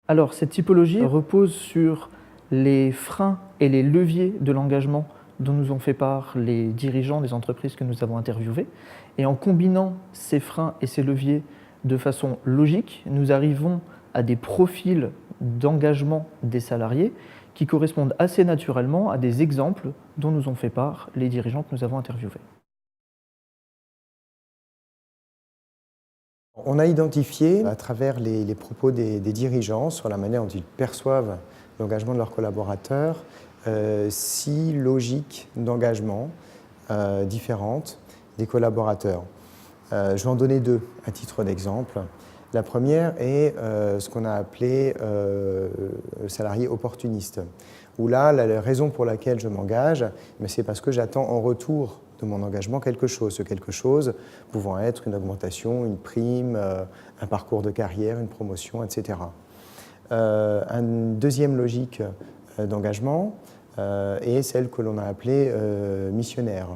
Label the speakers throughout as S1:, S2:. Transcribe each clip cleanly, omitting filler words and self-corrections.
S1: Alors, cette typologie repose sur les freins et les leviers de l'engagement dont nous ont fait part les dirigeants des entreprises que nous avons interviewées. Et en combinant ces freins et ces leviers de façon logique, nous arrivons à des profils d'engagement des salariés qui correspondent assez naturellement à des exemples dont nous ont fait part les dirigeants que nous avons interviewés.
S2: On a identifié, à travers les propos des dirigeants sur la manière dont ils perçoivent l'engagement de leurs collaborateurs, 6 logiques d'engagement différentes des collaborateurs. Je vais en donner 2 à titre d'exemple. La première est ce qu'on a appelé le salarié opportuniste, où là, la raison pour laquelle je m'engage, c'est parce que j'attends en retour de mon engagement quelque chose. Ce quelque chose pouvant être une augmentation, une prime, un parcours de carrière, une promotion, etc. Une deuxième logique d'engagement est celle que l'on a appelée missionnaire.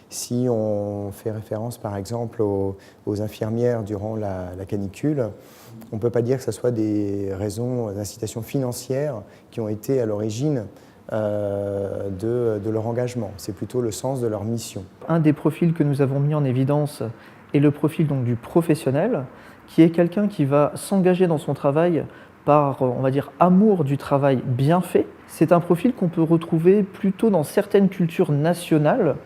S2: Si on fait référence par exemple aux infirmières durant la canicule, on ne peut pas dire que ce soit des raisons d'incitation financière qui ont été à l'origine de leur engagement. C'est plutôt le sens de leur mission.
S1: Un des profils que nous avons mis en évidence est le profil donc, du professionnel, qui est quelqu'un qui va s'engager dans son travail par, on va dire, amour du travail bien fait. C'est un profil qu'on peut retrouver plutôt dans certaines cultures nationales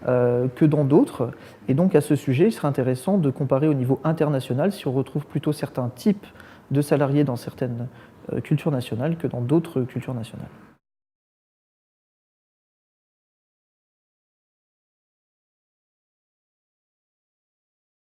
S1: que dans d'autres. Et donc à ce sujet, il serait intéressant de comparer au niveau international si on retrouve plutôt certains types de salariés dans certaines cultures nationales que dans d'autres cultures nationales.